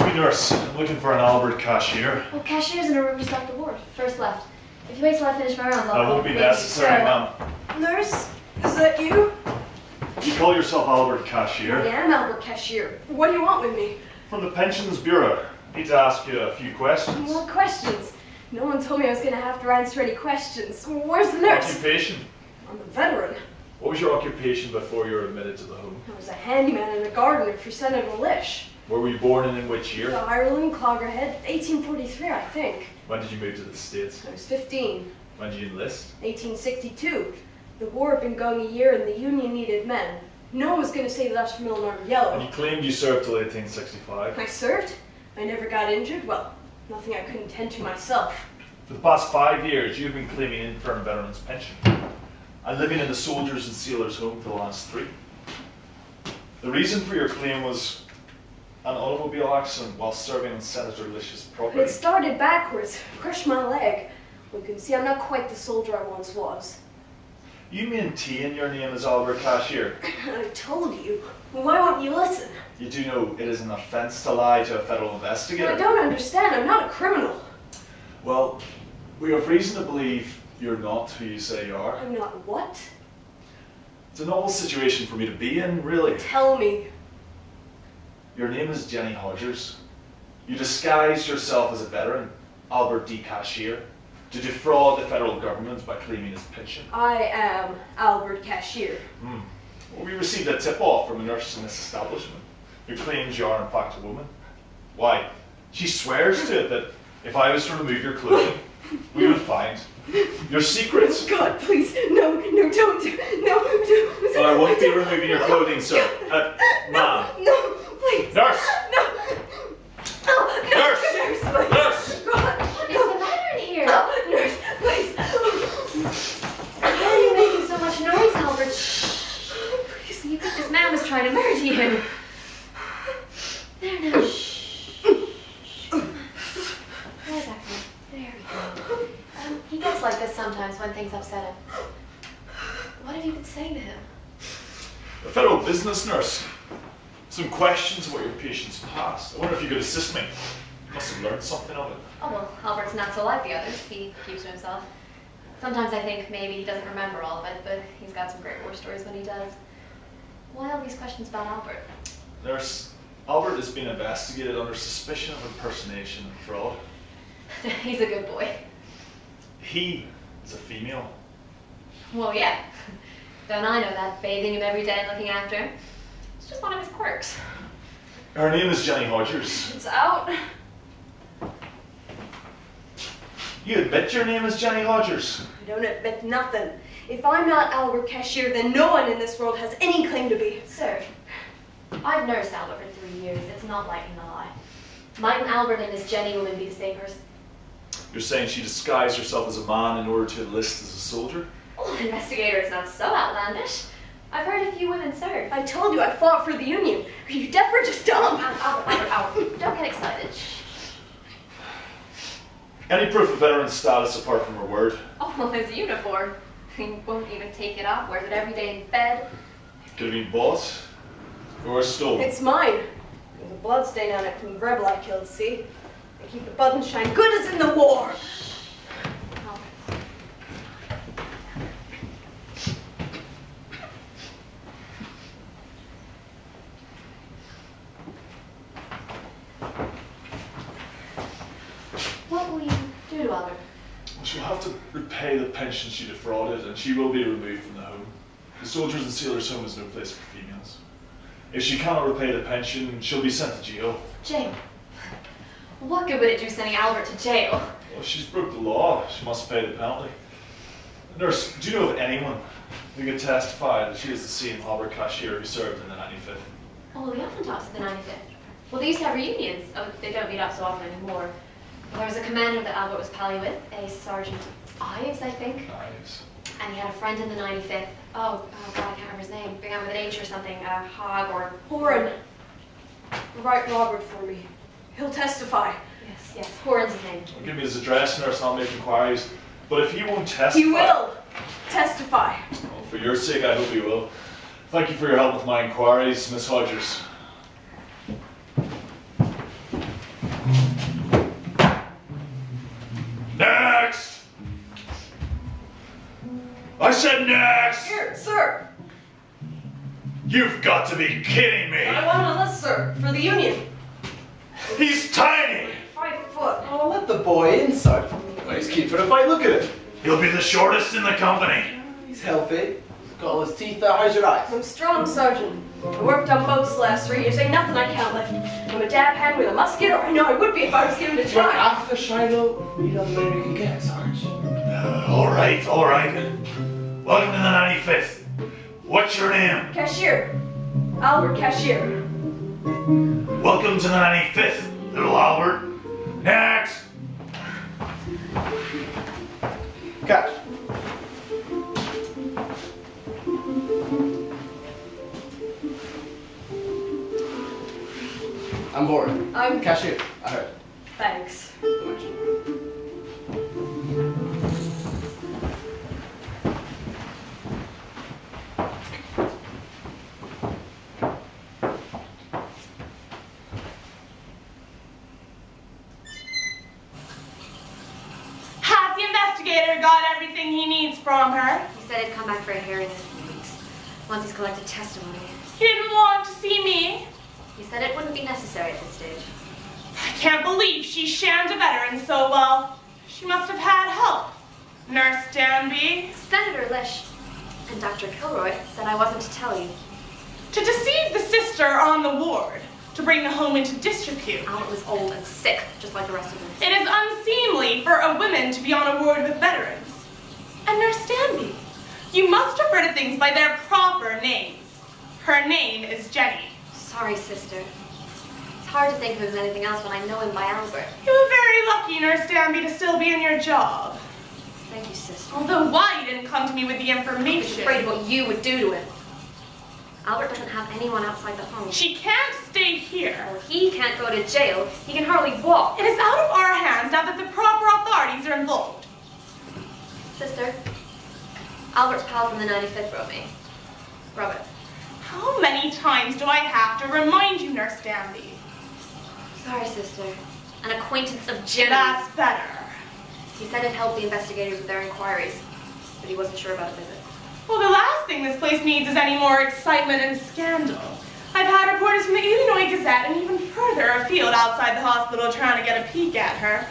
me, nurse. I'm looking for an Albert Cashier. Well, Cashier's in a room just off the ward. First left. If you wait till I finish my rounds, I'll... That won't be necessary, ma'am. Nurse, is that you? You call yourself Albert Cashier? I am Albert Cashier. What do you want with me? From the Pensions Bureau. I need to ask you a few questions. What questions? No one told me I was going to have to answer any questions. Where's the nurse? Occupation? I'm a veteran. What was your occupation before you were admitted to the home? I was a handyman and a gardener for Senator Lish. Where were you born and in which year? Ireland, Cloggerhead, 1843, I think. When did you move to the States? I was 15. When did you enlist? 1862. The war had been going a year and the Union needed men. No one was going to save us from Illinois Yellow. And you claimed you served till 1865. I served. I never got injured. Well, nothing I couldn't tend to myself. For the past 5 years, you've been claiming infirm veterans pension and living in the Soldiers and Sailors Home for the last 3. The reason for your claim was an automobile accident while serving on Senator Lish's property. It started backwards, crushed my leg. You can see I'm not quite the soldier I once was. You maintain your name as Albert Cashier. I told you. Why won't you listen? You do know it is an offence to lie to a federal investigator. I don't understand. I'm not a criminal. Well, we have reason to believe you're not who you say you are. I'm not what? It's a novel situation for me to be in, really. Tell me. Your name is Jenny Hodgers. You disguised yourself as a veteran, Albert D. Cashier, to defraud the federal government by claiming his pension. I am Albert Cashier. Well, we received a tip-off from a nurse in this establishment who claims you are in fact a woman. Why, she swears to it that if I was to remove your clothing, we would find your secrets. God, please, no, don't, no. But I won't be removing your clothing, sir. Ma'am. No, please. Nurse! No. Oh, no. Nurse! Nurse! Nurse! God. What's the matter in here? No, nurse, please. Why are you making so much noise, Albert? Shh. Please, you think this man was trying to murder you? There now. Shh. Right back there. There we go. He gets like this sometimes when things upset him. What have you been saying to him? A federal business nurse. Some questions about your patient's past. I wonder if you could assist me. You must have learned something of it. Oh, well, Albert's not so like the others. He keeps to himself. Sometimes I think maybe he doesn't remember all of it, but he's got some great war stories when he does. Why all these questions about Albert? Nurse, Albert has been investigated under suspicion of impersonation and fraud. He's a good boy. He is a female. Well, yeah. Don't I know that, bathing him every day and looking after him? It's just one of his quirks. Her name is Jenny Hodgers. It's out. You admit your name is Jenny Hodgers? I don't admit nothing. If I'm not Albert Cashier, then no one in this world has any claim to be. Sir, I've nursed Albert for 3 years. It's not like him to lie. Mightn't Albert and this Jenny woman be the same person? You're saying she disguised herself as a man in order to enlist as a soldier? Oh, investigator, it's not so outlandish. I've heard a few women serve. I told you I fought for the Union. Are you deaf or just dumb? Albert. Don't get excited. Any proof of veteran status apart from her word? Oh, well, his uniform. He won't even take it off, wears it every day in bed. Could have been bought or stolen. It's mine. There's a blood stain on it from the rebel I killed, see? I keep the buttons shine good as in the war. What will you do to Albert? She'll have to repay the pension she defrauded, and she will be removed from the home. The Soldiers and Sailors Home is no place for females. If she cannot repay the pension, she'll be sent to jail. Jail? What good would it do sending Albert to jail? Well, if she's broke the law, she must pay the penalty. Nurse, do you know of anyone who can testify that she is the same Albert Cashier who served in the 95th? Oh, the often talks of the 95th. Well, they used to have reunions. Oh, they don't meet up so often anymore. There was a commander that Albert was pally with, a Sergeant Ives, I think. Ives. And he had a friend in the 95th. Oh God, I can't remember his name. Began with an H or something. Hog or... Horan. Write Robert for me. He'll testify. Yes, Horan's his name. Well, give me his address, nurse, and I'll make inquiries. But if he won't testify... He will testify. Well, for your sake, I hope he will. Thank you for your help with my inquiries, Miss Hodgers. I said next! Here, sir. You've got to be kidding me! I want a list, sir, for the union. He's tiny! 5 foot. Oh, let the boy in, Sergeant. Well, he's keen for the fight, look at him. He'll be the shortest in the company. He's healthy. He's got all his teeth there. How's your eyes? I'm strong, Sergeant. I worked on boats the last 3 years. Ain't nothing I can't lift. I'm a dab hand with a musket, or I know I would be if I was given a But try. after Shiloh, we don't know you can get, Sarge. All right. Welcome to the 95th. What's your name? Cashier. Albert Cashier. Welcome to the 95th, little Albert. Next! Catch. I'm bored. I'm Cashier, I heard. Thanks. Has the investigator got everything he needs from her? He said he'd come back for a hearing in a few weeks, once he's collected testimony. He didn't want to see me. He said it wouldn't be necessary at this stage. I can't believe she shammed a veteran so well. She must have had help. Nurse Danby. Senator Lish and Dr. Kilroy said I wasn't to tell you. To deceive the sister on the ward. To bring the home into disrepute. Albert was old and sick, just like the rest of them. It is unseemly for a woman to be on a ward with veterans. And Nurse Danby, you must refer to things by their proper names. Her name is Jenny. Sorry, sister. It's hard to think of him as anything else when I know him by Albert. You were very lucky, Nurse Danby, to still be in your job. Thank you, sister. Although why you didn't come to me with the I was information? afraid of what you would do to him. Albert doesn't have anyone outside the home. She can't stay here. Well, he can't go to jail. He can hardly walk. It is out of our hands now that the proper authorities are involved. Sister, Albert's pal from the 95th wrote me. Robert. How many times do I have to remind you, Nurse Danby? Sorry, sister. An acquaintance of Jenny's. That's better. He said it helped the investigators with their inquiries, but he wasn't sure about a visit. Well, the last thing this place needs is any more excitement and scandal. I've had reporters from the Illinois Gazette and even further afield outside the hospital trying to get a peek at her.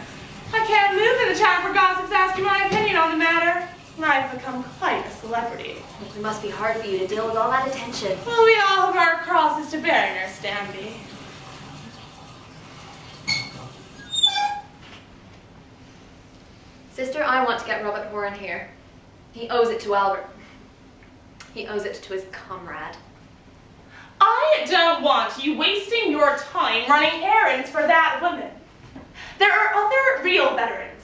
I can't move in the town for gossips asking my opinion on the matter. I've become quite a celebrity. It must be hard for you to deal with all that attention. Well, we all have our crosses to bear, Nurse Danby. Sister, I want to get Robert Horan here. He owes it to Albert. He owes it to his comrade. I don't want you wasting your time running errands for that woman. There are other real veterans.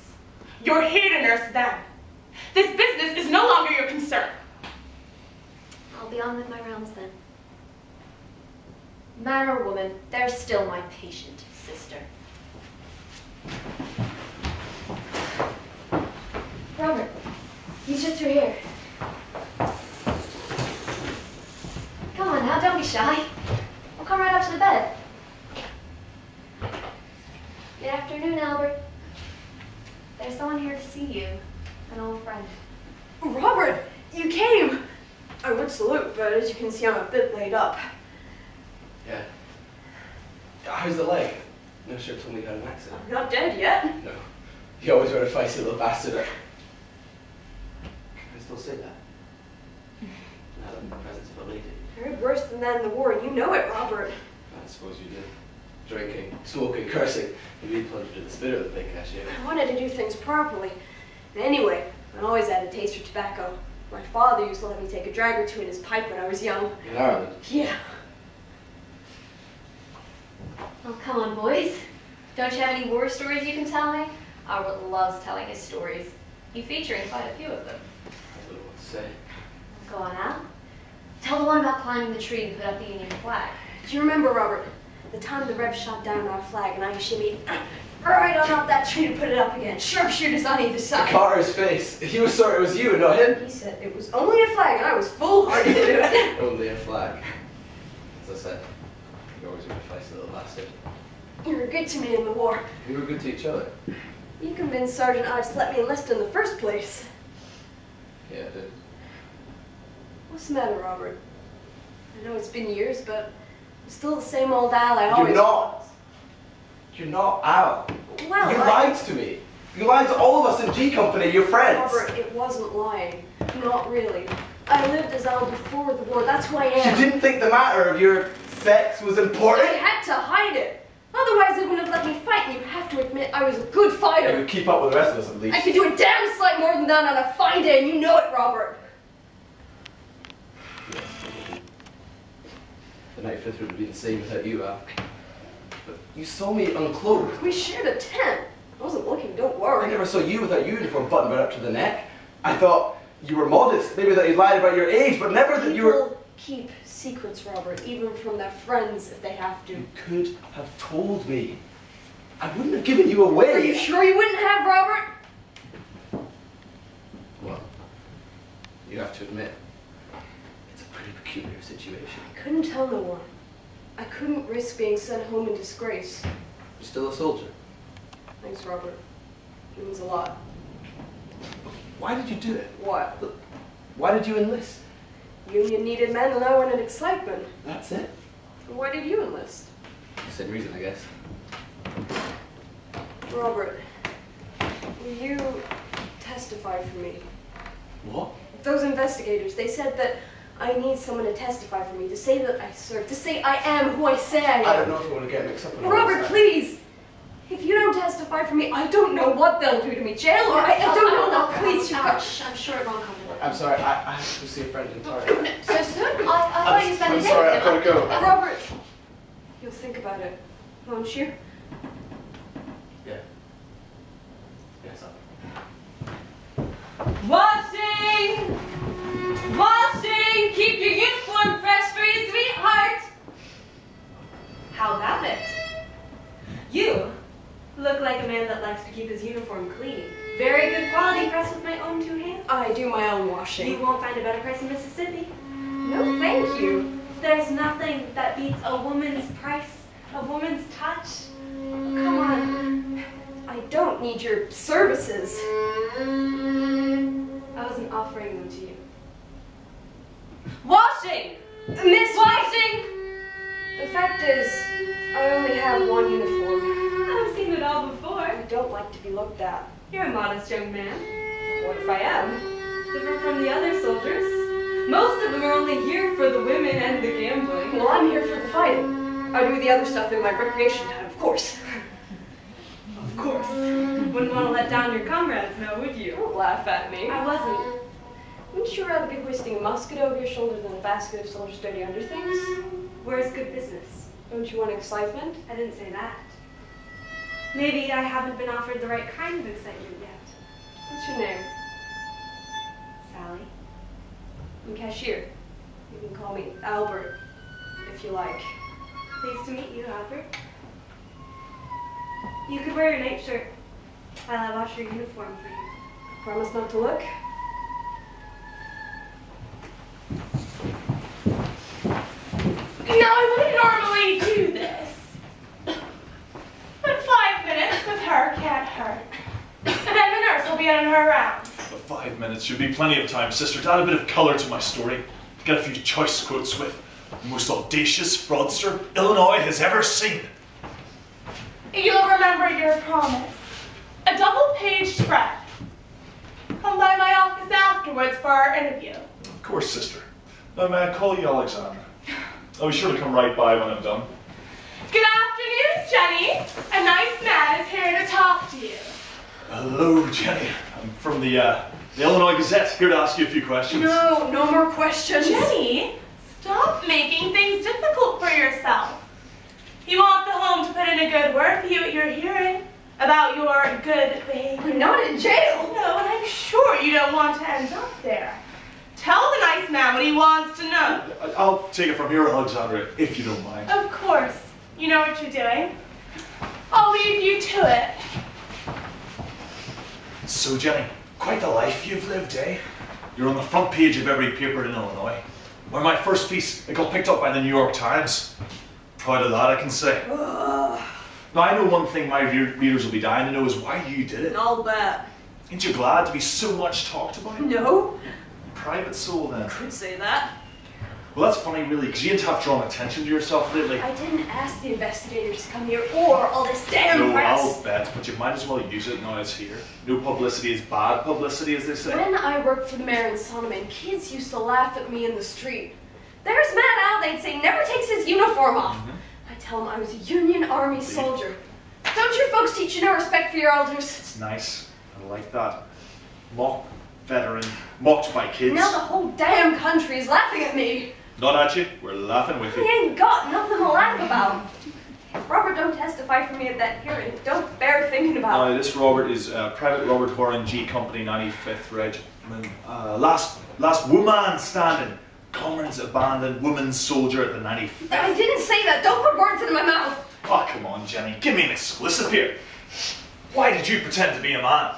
You're here to nurse them. This business is no longer your concern. I'll be on with my rounds then. Man or woman, they're still my patient, sister. Robert, he's just through here. Come on now, don't be shy. We'll come right up to the bed. Good afternoon, Albert. There's someone here to see you, an old friend. Robert, you came. I would salute, but as you can see, I'm a bit laid up. Yeah. How's the leg? No sure told me you had an accident. I'm not dead yet. No. You always were a feisty little bastard. I still say that. Now that I'm in the presence of a lady. I heard worse than that in the war, and you know it, Robert. I suppose you did. Drinking, smoking, cursing. You really plunged into the spirit of the thing, Cashier. I wanted to do things properly. And anyway, I always had a taste for tobacco. My father used to let me take a drag or two in his pipe when I was young. In Ireland? Yeah. Oh, come on, boys. Don't you have any war stories you can tell me? Albert loves telling his stories. You feature in quite a few of them. I don't know what to say. Go on now. Tell the one about climbing the tree and put up the Union flag. Do you remember, Robert, the time the Rebs shot down our flag and I shimmied right on up that tree to put it up again? Sharpshooters on either side. Carter's face. He was sorry it was you, not him. He said it was only a flag and I was foolhardy to do it. Only a flag. As I said, you always were a feisty little bastard. You were good to me in the war. We were good to each other. You convinced Sergeant Ives to let me enlist in the first place. Yeah, I did. What's the matter, Robert? I know it's been years, but I'm still the same old Al I always You're not. was. You're not Al. Well, You lied to me. You lied to all of us in G Company, your friends. Robert, it wasn't lying. Not really. I lived as Al before the war. That's who I am. You didn't think the matter of your sex was important? I had to hide it. Otherwise, they wouldn't have let me fight, and you have to admit I was a good You fighter. could keep up with the rest of us at least. I could do a damn sight more than that on a fine day, and you know it, Robert. The night fifth would be the same without you, Al. But you saw me unclothed. We shared a tent. I wasn't looking, don't I worry. never saw you without your uniform buttoned right up to the neck. I thought you were modest, maybe that you lied about your age, but never that you were... People keep secrets, Robert, even from their friends if they have to. You could have told me. I wouldn't have given you away. Are you sure you wouldn't have, Robert? Well, you have to admit, it's a pretty peculiar situation. I couldn't tell no one. I couldn't risk being sent home in disgrace. You're still a soldier. Thanks, Robert. It means a lot. Why did you do it? What? Why did you enlist? Union needed men and I wanted excitement. That's it? Why did you enlist? Same reason, I guess. Robert, will you testify for me? What? Those investigators, they said that I need someone to testify for me, to say that I served, to say I am who I say I am. I don't know if you want to get mixed up in all Robert, this. Please! If you don't testify for me, I don't know what they'll do to me. Jail or I don't know what. Please, you got... I'm sure it won't come to that. I'm sorry, I have to see a friend in Tahir. So soon? I thought you spent a I'm day sorry, with I've him. got to go. Robert, you'll think about it, won't you? Yeah. Yes, Washing! Washing! Keep your uniform fresh for your sweetheart! How about it? You look like a man that likes to keep his uniform clean. Very good quality, pressed with my own two hands. I do my own washing. You won't find a better price in Mississippi. No, thank you. There's nothing that beats a woman's price, a woman's touch. Oh, come on. I don't need your services. I wasn't offering them to you. Washing! Miss Washing! The fact is, I only have one uniform. I've seen it all before. I don't like to be looked at. You're a modest young man. What if I am? Different from the other soldiers. Most of them are only here for the women and the gambling. Well, I'm here for the fighting. I do the other stuff in my recreation time, of course. Of course. Wouldn't want to let down your comrades, now would you? Don't laugh at me. I wasn't. Wouldn't you rather be hoisting a musket over your shoulder than a basket of soldiers' dirty underthings? Where's good business? Don't you want excitement? I didn't say that. Maybe I haven't been offered the right kind of excitement yet. What's your name? Sally. I'm Cashier. You can call me Albert, if you like. Pleased to meet you, Albert. You could wear your nightshirt while I wash your uniform for you. Promise not to look? Now, I wouldn't normally do this, but 5 minutes with her can't hurt. And then the nurse will be on her rounds. But 5 minutes should be plenty of time, sister, to add a bit of colour to my story, to get a few choice quotes with the most audacious fraudster Illinois has ever seen. You'll remember your promise. A double-page spread. Come by my office afterwards for our interview. Of course, sister. Now, may I call you Alexander? I'll be sure to come right by when I'm done. Good afternoon, Jenny. A nice man is here to talk to you. Hello, Jenny. I'm from the Illinois Gazette, here to ask you a few questions. No, no more questions. Jenny, stop making things difficult for yourself. You want the home to put in a good word for you at your hearing about your good behavior. We're not in jail. No, and I'm sure you don't want to end up there. Tell the nice man what he wants to know. I'll take it from here, Alexandra, if you don't mind. Of course. You know what you're doing. I'll leave you to it. So, Jenny, quite the life you've lived, eh? You're on the front page of every paper in Illinois. Why, my first piece, it got picked up by the New York Times. Proud of that, I can say. Now, I know one thing my readers will be dying to know is why you did it. I'll bet. Ain't you glad to be so much talked about? No. private soul then. Could say that. Well, that's funny, really, because you didn't have drawn attention to yourself lately. I didn't ask the investigators to come here or all this damn No, press. I'll bet, but you might as well use it now it's here. No publicity is bad publicity, as they say. When I worked for the mayor in Sonneman, kids used to laugh at me in the street. There's Matt Al, they'd say, never takes his uniform off. I tell them I was a Union Army soldier. Don't your folks teach you no respect for your elders? It's nice. I like that. Mock veteran, mocked by kids. Now the whole damn country is laughing at me. Not at you, we're laughing with He you. ain't got nothing to laugh about. If Robert don't testify for me at that hearing, don't bear thinking about it. This Robert is Private Robert Horan, G Company, 95th Regiment. Last woman standing. Comrades abandoned, woman soldier at the 95th. I didn't say that. Don't put words into my mouth. Oh, come on, Jenny. Give me an exclusive here. Why did you pretend to be a man?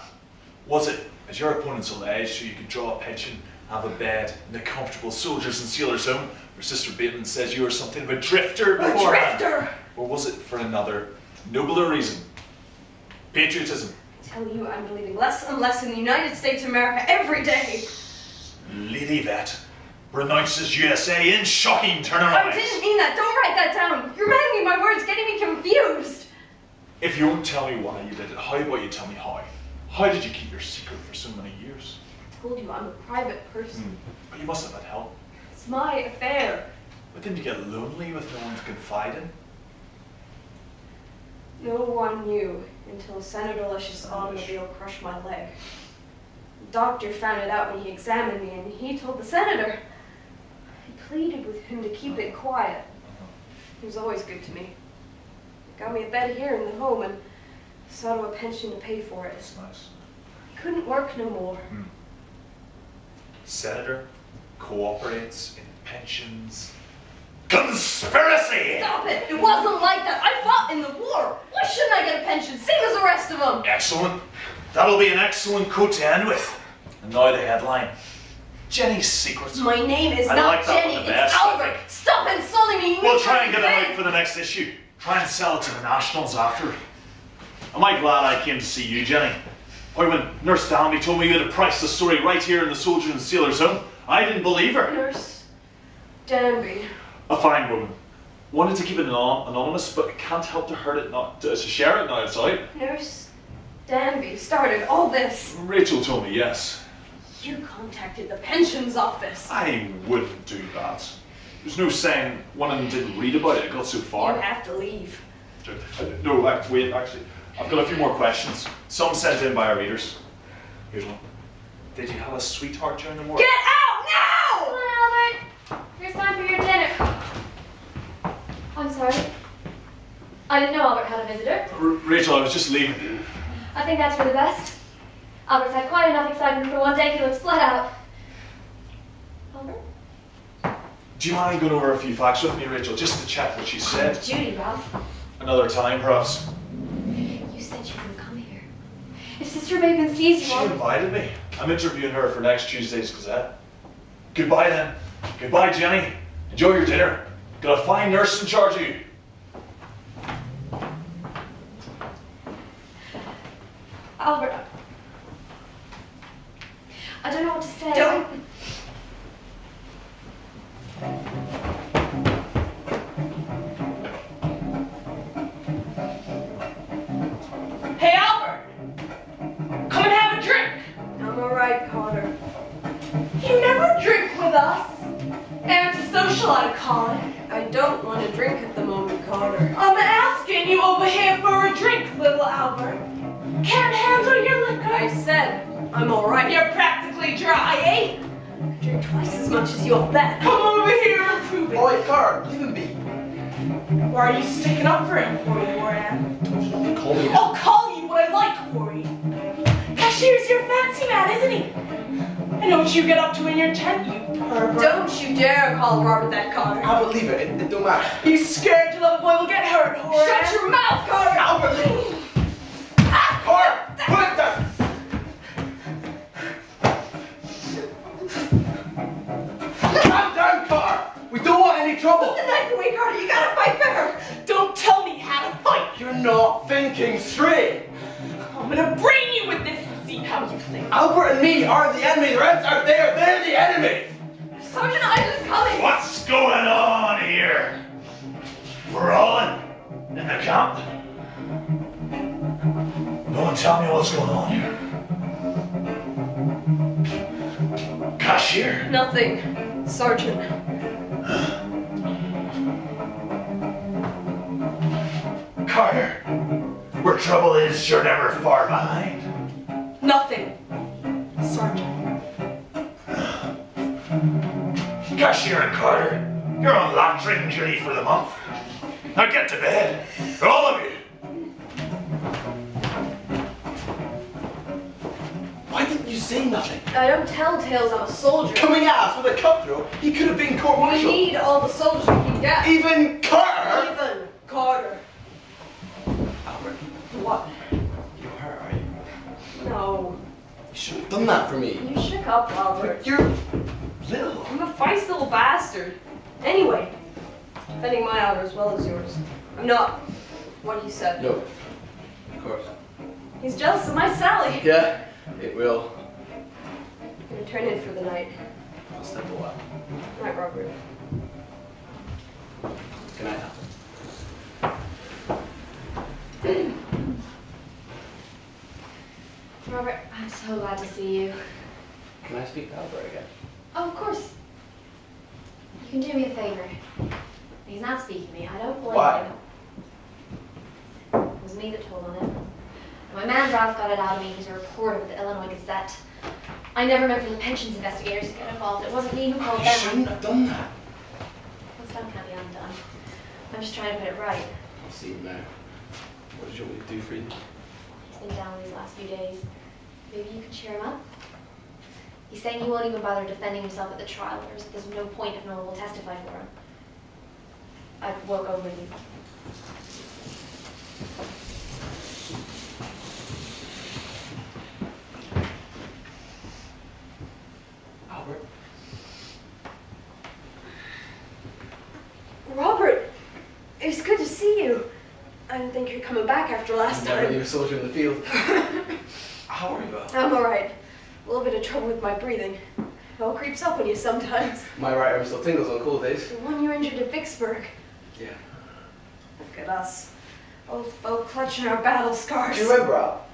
Was it, as your opponents allege, so you could draw a pension, have a bed in the comfortable soldiers and sailors' home, where Sister Bateman says you were something of a drifter beforehand? A drifter? Or was it for another, nobler reason? Patriotism. I tell you, I'm believing less and less in the United States of America every day. Lady Vet renounces USA in shocking turnaround. I didn't mean that. Don't write that down. You're mending my words, getting me confused. If you won't tell me why you did it, how about you tell me how? How did you keep your secret for so many years? I told you I'm a private person. But you must have had help. It's my affair. But didn't you get lonely with no one to confide in? No one knew until Senator Lush's automobile crushed my leg. The doctor found it out when he examined me, and he told the senator. I pleaded with him to keep it quiet. He was always good to me. He got me a bed here in the home and saw to a pension to pay for it. That's nice. I couldn't work no more. Senator cooperates in pensions. Conspiracy! Stop it! It wasn't like that. I fought in the war. Why shouldn't I get a pension, same as the rest of them? Excellent. That'll be an excellent quote to end with. And now the headline. Jenny's secrets. My name is I not like that Jenny, one the it's best, I Albert. think. Stop insulting me. We'll try and get it out for the next issue. Try and sell it to the Nationals after. Am I glad I came to see you, Jenny? Why, when Nurse Danby told me you had priced the story right here in the Soldiers and Sailors' Home, I didn't believe her. Nurse Danby. A fine woman. Wanted to keep it anonymous, but can't help to hurt it not to share it now it's out. Nurse Danby started all this. Rachel told me yes. You contacted the pensions office. I wouldn't do that. There's no saying one of them didn't read about it. It got so far. You have to leave. No, wait, actually. I've got a few more questions. Some sent in by our readers. Here's one. Did you have a sweetheart during the war? Get out now! Come on, Albert. Here's time for your dinner. I'm sorry. I didn't know Albert had a visitor. Rachel, I was just leaving. I think that's for the best. Albert's had quite enough excitement for one day. He looks flat out. Albert? Do you mind going over a few facts with me, Rachel, just to check what she said? Judy, Ralph. Another time, perhaps. You said you wouldn't come here. If Sister Bateman sees you, She invited me. I'm interviewing her for next Tuesday's Gazette. Goodbye, then. Goodbye, Jenny. Enjoy your dinner. Got a fine nurse in charge of you. Albert, I don't know what to say. Don't. Hey, Albert! Come and have a drink! I'm alright, Carter. You never drink with us. Antisocial, I'd call it. I don't want to drink at the moment, Carter. I'm asking you over here for a drink, little Albert. Can't handle your liquor. I said I'm alright. You're practically dry, eh? I drink twice as much as you'll bet. Come over here and prove it. Oi, Carter, leave him be. Why are you sticking up for him, Corey Moran? Call me. I'll call you what I like, Corey. Cashier's your fancy man, isn't he? I know what you get up to in your tent, you pervert. Don't you dare call Robert that, Carter. Albert, leave it. It don't matter. He's scared your little boy will get hurt, Moran. Shut your mouth, Carter! Albert, leave it. Carter, put it down. Calm down, Carter. We don't want any trouble. Put the knife away, Carter. You gotta fight fair. Don't tell me how to fight. You're not thinking straight. I'm gonna brain you with this and see how you nothing. Albert and me are the enemy. The rest are there. They're the enemy. Sergeant Aisha's coming. What's going on here? We're all in the camp. No one tell me what's going on here. Cashier? Nothing, Sergeant. Carter, where trouble is, you're never far behind. Nothing, Sergeant. Cashier and Carter, you're on lock drinking duty for the month. Now get to bed, all of you. Why didn't you say nothing? I don't tell tales, I'm a soldier. Coming at us with a cutthroat, he could have been We court-martialed. need all the soldiers we can get. Even Carter! Even Carter. Albert, What? you're hurt, are you? No. You shouldn't have done that for me. You shook up, Albert. But you're little. I'm a feisty little bastard. Anyway, defending my honor as well as yours. I'm not what he said. No, of course. He's jealous of my Sally. Yeah, it will. I'm gonna turn in for the night. I'll step away. Night, Robert. Good night, Albert. Robert, I'm so glad to see you. Can I speak to Albert again? Oh, of course. You can do me a favor. He's not speaking to me. I don't blame Why? him. It was me that told on him. My man Ralph got it out of me. He's a reporter with the Illinois Gazette. I never meant for the pensions investigators to get involved. It wasn't me who called You them. shouldn't have done that. What's done can't be undone. I'm just trying to put it right. I'll see you now. What did you want me to do for you? He's been down these last few days. Maybe you could cheer him up? He's saying he won't even bother defending himself at the trial. There's no point if no one will testify for him. I woke over you. Albert? Robert, it's good to see you. I didn't think you'd coming back after last Never leave time. a soldier in the field. How are you, Al? I'm alright. A little bit of trouble with my breathing. It all creeps up on you sometimes. My right arm still tingles on cold days. The one you injured at Vicksburg. Yeah. Look at us. Old folk clutching our battle scars. Do you remember, Al,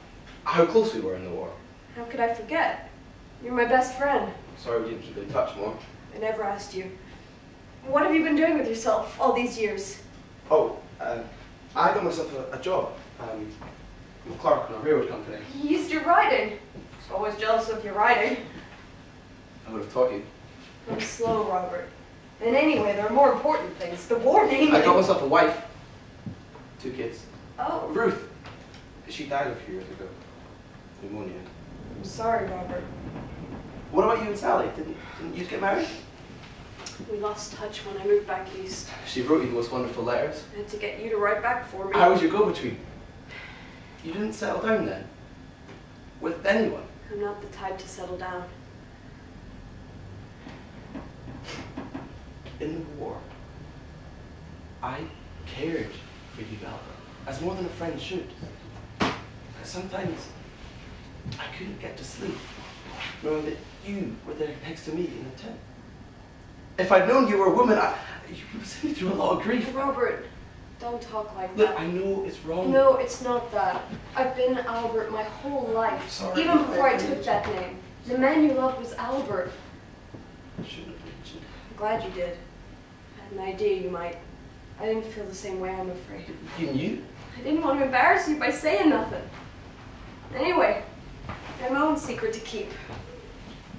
how close we were in the war? How could I forget? You're my best friend. Sorry we didn't keep in touch more. I never asked you. What have you been doing with yourself all these years? Oh, I got myself a job. I'm a clerk in a railroad company. You used your riding. I was always jealous of your riding. I would have taught you. I'm slow, Robert. And anyway, there are more important things. The war namely. I got myself a wife. 2 kids. Oh, Ruth. She died a few years ago. Pneumonia. I'm sorry, Robert. What about you and Sally? Didn't you get married? We lost touch when I moved back east. She wrote you the most wonderful letters. I had to get you to write back for me. How was your go-between? You didn't settle down then? With anyone? I'm not the type to settle down. In the war, I cared for you, Albert, as more than a friend should. Sometimes I couldn't get to sleep, knowing that you were there next to me in the tent. If I'd known you were a woman, you would have sent me through a lot of grief. Robert, don't talk like Look, that. I know it's wrong. No, it's not that. I've been Albert my whole life. Sorry. Even before I took that name. The man you loved was Albert. I shouldn't have mentioned. I'm glad you did. I had an idea you might. I didn't feel the same way, I'm afraid. You knew? I didn't want to embarrass you by saying nothing. Anyway, I had my own secret to keep.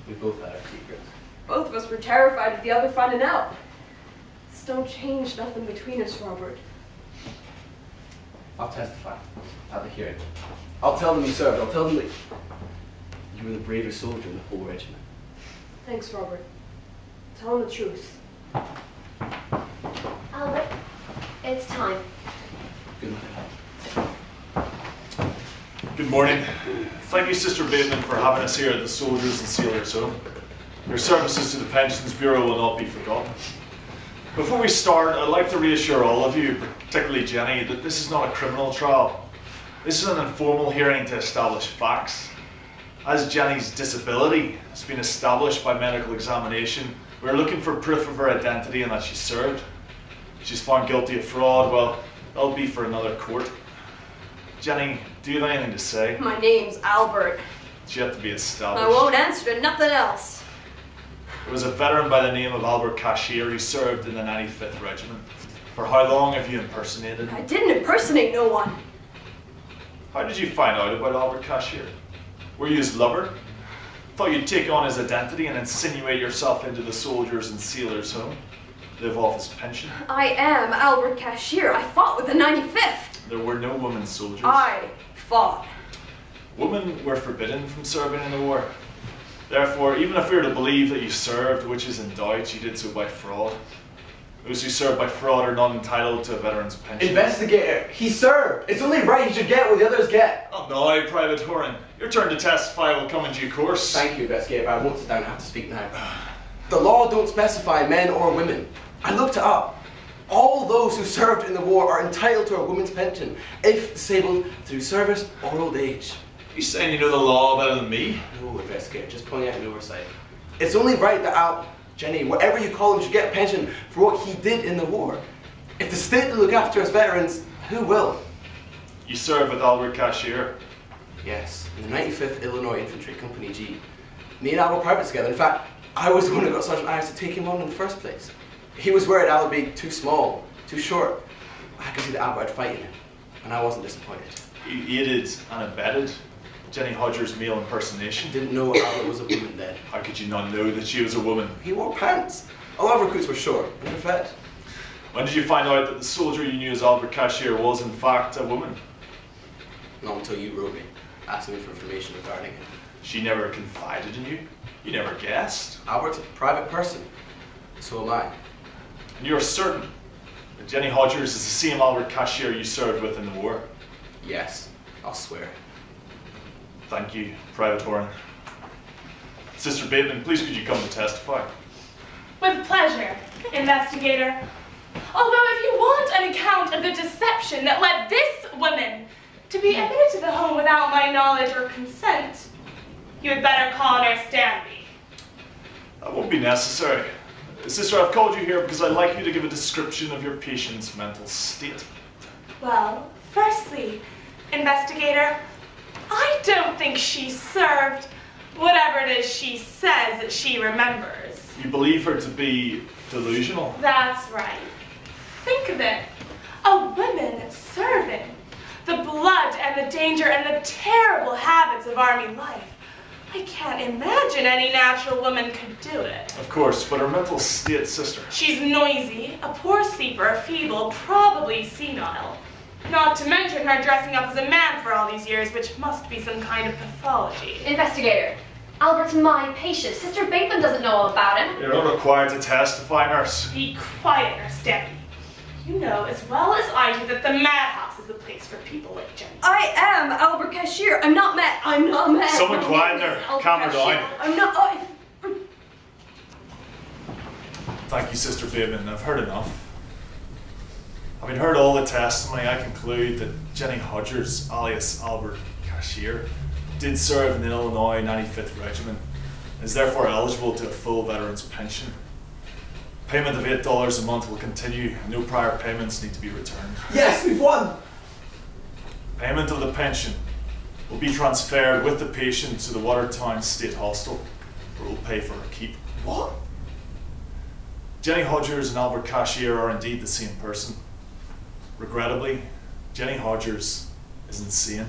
We both had our secrets. Both of us were terrified of the other finding out. This don't change nothing between us, Robert. I'll testify at the hearing. I'll tell them you served. I'll tell them that you were the bravest soldier in the whole regiment. Thanks, Robert. Tell them the truth. Albert, it's time. Good night. Good morning. Thank you, Sister Bateman, for having us here at the Soldiers and Sailors Home. Your services to the Pensions Bureau will not be forgotten. Before we start, I'd like to reassure all of you, particularly Jenny, that this is not a criminal trial. This is an informal hearing to establish facts. As Jenny's disability has been established by medical examination, we're looking for proof of her identity and that she served. If she's found guilty of fraud, well, that'll be for another court. Jenny, do you have anything to say? My name's Albert. She had to be established. I won't answer to nothing else. There was a veteran by the name of Albert Cashier who served in the 95th Regiment. For how long have you impersonated him? I didn't impersonate no one. How did you find out about Albert Cashier? Were you his lover? Thought you'd take on his identity and insinuate yourself into the soldiers and sailors' home? Live off his pension? I am Albert Cashier. I fought with the 95th. There were no women soldiers. I fought. Women were forbidden from serving in the war. Therefore, even if we were to believe that you served, which is in doubt, you did so by fraud. Those who serve by fraud are not entitled to a veteran's pension. Investigator, he served. It's only right he should get what the others get. Oh no, Private Horan. Your turn to testify will come in due course. Thank you, investigator, but I won't sit down and have to speak now. The law don't specify men or women. I looked it up. All those who served in the war are entitled to a woman's pension if disabled through service or old age. You saying you know the law better than me? No, investigator, just pointing out an oversight. It's only right that Jenny, whatever you call him, should get a pension for what he did in the war. If the state will look after us veterans, who will? You served with Albert Cashier? Yes, in the 95th Illinois Infantry, Company G. Me and Al were private together. In fact, I was the one who got Sergeant Aisha to take him on in the first place. He was worried Al would be too small, too short. I could see that Albert fighting him, and I wasn't disappointed. You aided and abetted Jenny Hodger's male impersonation? Didn't know Albert was a woman then. How could you not know that she was a woman? He wore pants. A lot of recruits were short and were fed. When did you find out that the soldier you knew as Albert Cashier was in fact a woman? Not until you wrote me, asking me for information regarding him. She never confided in you? You never guessed? Albert's a private person. So am I. And you're certain that Jenny Hodgers is the same Albert Cashier you served with in the war? Yes, I'll swear. Thank you, Private Horan. Sister Bateman, please could you come to testify? With pleasure, investigator. Although if you want an account of the deception that led this woman to be admitted to the home without my knowledge or consent, you had better call Nurse Danby. That won't be necessary. Sister, I've called you here because I'd like you to give a description of your patient's mental state. Well, firstly, investigator, I don't think she served whatever it is she says that she remembers. You believe her to be delusional? That's right. Think of it. A woman serving. The blood and the danger and the terrible habits of army life. I can't imagine any natural woman could do it. Of course, but her mental state, sister. She's noisy, a poor sleeper, feeble, probably senile. Not to mention her dressing up as a man for all these years, which must be some kind of pathology. Investigator, Albert's my patient. Sister Bateman doesn't know all about him. You're not required to testify, nurse. Be quiet, Nurse Debbie. You know as well as I do that the madhouse is a place for people like Jenny. I am Albert Cashier. I'm not mad. I'm not mad. Someone quiet there. Calm her down. I'm not. Thank you, Sister Bateman. I've heard enough. Having heard all the testimony, I conclude that Jenny Hodgers, alias Albert Cashier, did serve in the Illinois 95th Regiment and is therefore eligible to a full veteran's pension. Payment of $8 a month will continue, and no prior payments need to be returned. Yes, we've won! Payment of the pension will be transferred with the patient to the Watertown State Hospital, where we'll pay for her keep. What? Jenny Hodgers and Albert Cashier are indeed the same person. Regrettably, Jenny Hodgers is insane.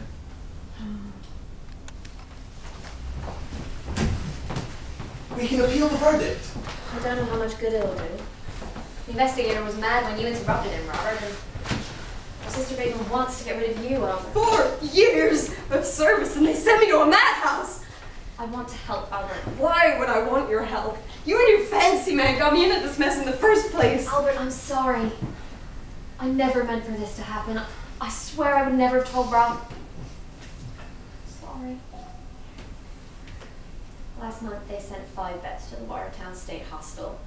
We can appeal the verdict. I don't know how much good it'll do. The investigator was mad when you interrupted him, Robert, and Sister Bateman wants to get rid of you, Albert. 4 years of service and they sent me to a madhouse. I want to help Albert. Why would I want your help? You and your fancy man got me into this mess in the first place. Albert, I'm sorry. I never meant for this to happen. I swear I would never have told Rob. Sorry. Last month they sent 5 vets to the Watertown State Hospital.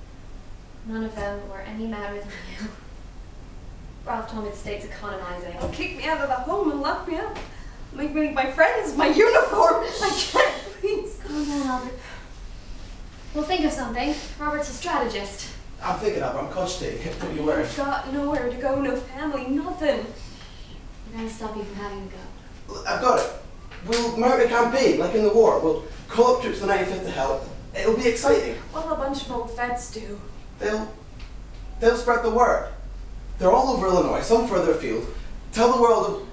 None of them were any madder than you. Ralph told me the state's economizing. Kick me out of the home and lock me up. Make me leave my friends, my uniform. I can't breathe. Albert. We'll think of something. Robert's a strategist. I'm thinking, Albert, I'm cogitating. Don't you worry. I've got nowhere to go, no family, nothing. We're gonna stop you from having to go. I've got it. We'll mount a campaign, like in the war. We'll call up troops to the 95th to help. It'll be exciting. What'll a bunch of old vets do? They'll spread the word. They're all over Illinois, some further afield. Tell the world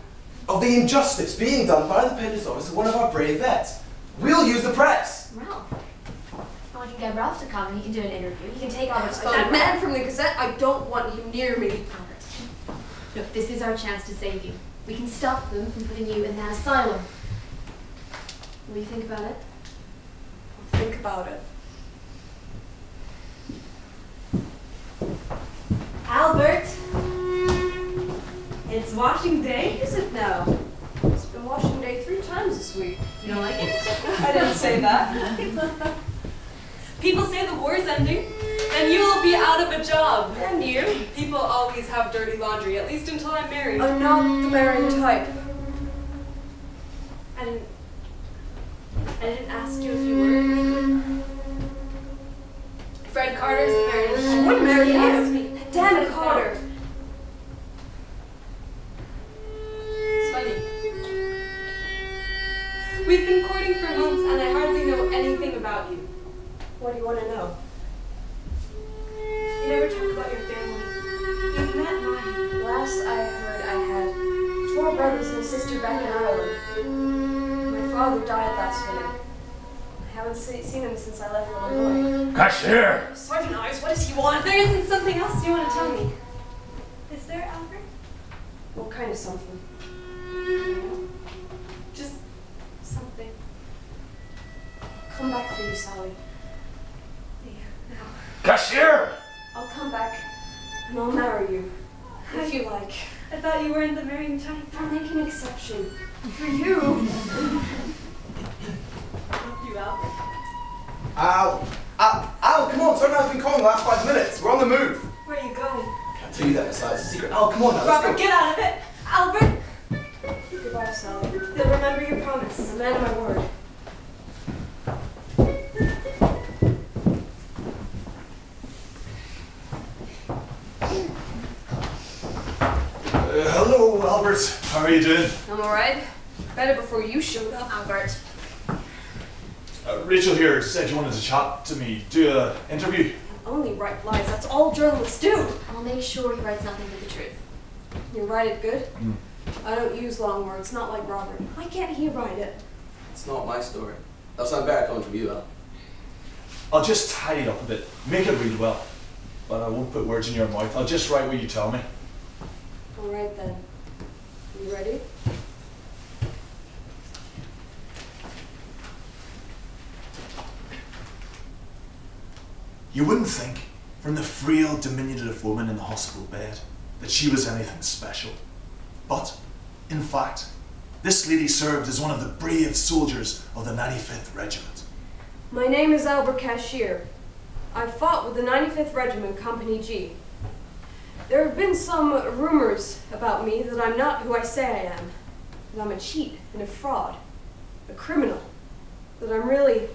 of the injustice being done by the Pension's office to one of our brave vets. We'll use the press. Ralph. Well, I can get Ralph to come and he can do an interview. He can take Albert's phone. That man from the Gazette, I don't want him near me. Albert, look, this is our chance to save you. We can stop them from putting you in that asylum. What do you think about it? I'll think about it. Albert! It's washing day? Is it now? It's been washing day 3 times this week. You don't like it? I didn't say that. People say the war's ending, and you will be out of a job. And you? People always have dirty laundry, at least until I'm married. I'm not the married type. I didn't ask you if you were. Fred Carter's married. I wouldn't marry Yes, him. Damn it, Carter. It's funny. We've been courting for months, and I hardly know anything about you. What do you want to know? You never talk about your family. You've met mine. Last I heard, I had 4 brothers and a sister back in Ireland. My father died last winter. I haven't seen him since I left Illinois. Cashier! Sergeant Ives, what does he want? There isn't something else you want to tell me. Is there, Albert? What kind of something? Just something. I'll come back for you, Sally. Yeah, now. Cashier! I'll come back and I'll marry you. If you like. I thought you weren't the marrying type. I'll make an exception. For you. Love you, Albert. Al, come on, Sergeant Ives been calling the last 5 minutes. We're on the move. Where are you going? Can't tell you that besides. It's a secret. Al, come on now, let's Robert, go. get out of it! Albert! Goodbye, Sally. Then remember your promise. I'm a man of my word. Hello, Albert. How are you doing? I'm alright. Better before you showed up. Albert. Rachel here said you wanted to chat to me, do an interview. Only write lies. That's all journalists do. I'll make sure he writes nothing but the truth. You write it good? I don't use long words, not like Robert. Why can't he write it? It's not my story. That'll sound better coming from you, Al. I'll just tidy it up a bit, make it read well. But I won't put words in your mouth, I'll just write what you tell me. Alright then. You ready? You wouldn't think, from the frail, diminutive woman in the hospital bed, that she was anything special. But, in fact, this lady served as one of the brave soldiers of the 95th Regiment. My name is Albert Cashier. I fought with the 95th Regiment, Company G. There have been some rumors about me that I'm not who I say I am. That I'm a cheat and a fraud, a criminal. That I'm really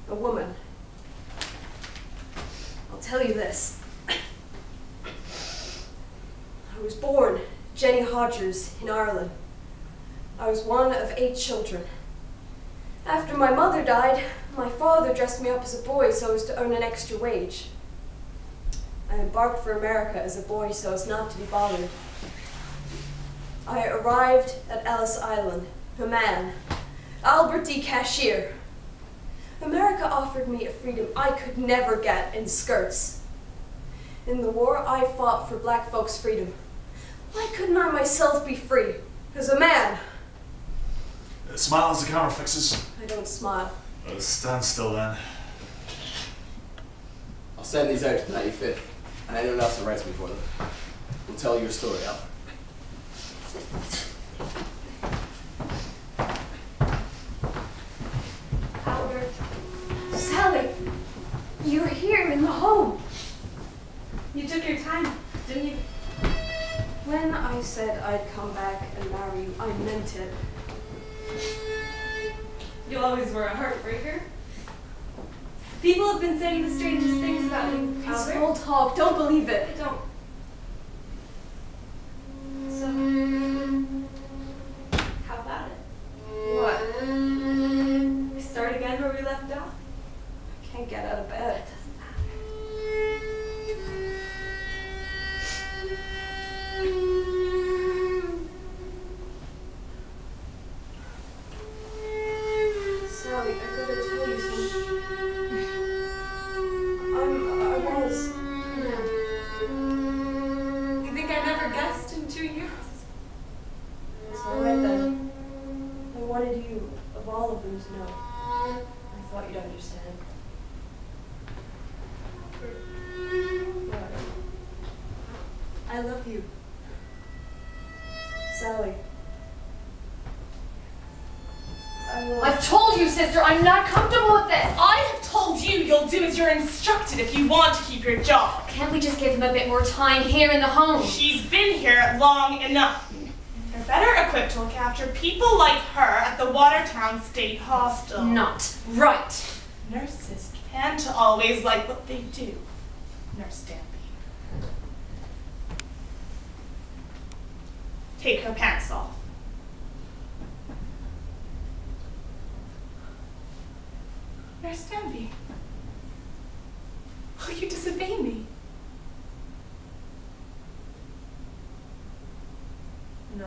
a woman. I'll tell you this. I was born Jenny Hodgers in Ireland. I was one of 8 children. After my mother died, my father dressed me up as a boy so as to earn an extra wage. I embarked for America as a boy so as not to be bothered. I arrived at Ellis Island, a man, Albert D. Cashier. America offered me a freedom I could never get in skirts. In the war, I fought for black folks' freedom. Why couldn't I myself be free, as a man? Smile as the camera fixes. I don't smile. Stand still then. I'll send these out to the 95th, and anyone else that writes me for them. We'll tell your story, Al. Albert. Sally, you're here in the home. You took your time, didn't you? When I said I'd come back and marry you, I meant it. You always were a heartbreaker. People have been saying the strangest things about you. It's all talk. Don't believe it. Don't. So, how about it? What? We start again where we left off? I can't get out of bed. Sally, I gotta tell you something. I was. You think I never guessed in 2 years? It's alright then. I wanted you, of all of them, to know. I thought you'd understand. What? I love you. Sally. I will. I've told you, sister, I'm not comfortable with this. I have told you you'll do as you're instructed if you want to keep your job. Can't we just give him a bit more time here in the home? She's been here long enough. They're better equipped to look after people like her at the Watertown State Hospital. Not right. Nurses can't always like what they do. Nurse Danby. Take her pants off. Nurse Danby. Will you disobey me? No,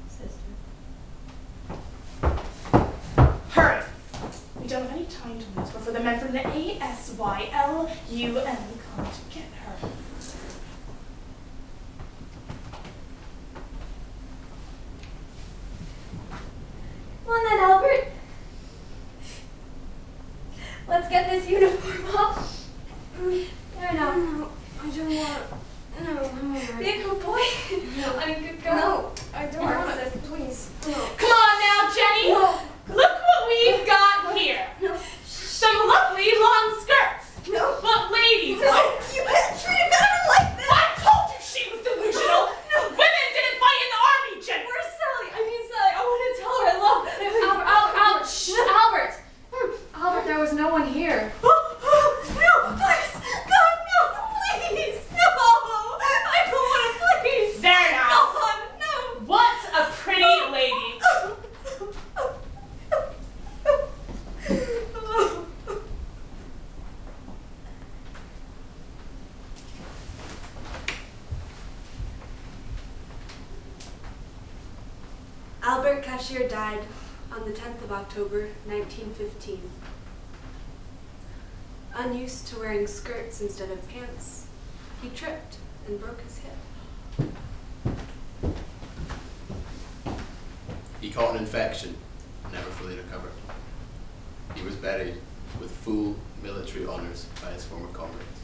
sister. Hurry! We don't have any time to lose before the men from the ASYLUN come to get her. Come on then, Albert. Let's get this uniform off. There now. No, I don't want. No, I'm alright. Be a good boy. No. I mean, good girl. No, I don't Alright, want sis, it. Please. No. Come on now, Jenny! No. Look what we've got here! No. Some lovely long skirts! No. But ladies, No. You can't treat a veteran like this. I told you she was delusional! No. Women didn't fight in the army, Jenny! Where's Sally? I mean, Sally, I want to tell her I love her. Albert, shh, Albert. Albert, there was no one here. No, please. God, no, please. No. I don't want to, please. There now! God, no. What a pretty lady! Albert Cashier died on the 10th of October, 1915. Unused to wearing skirts instead of pants, he tripped and broke his hip. He caught an infection, never fully recovered. He was buried with full military honours by his former comrades.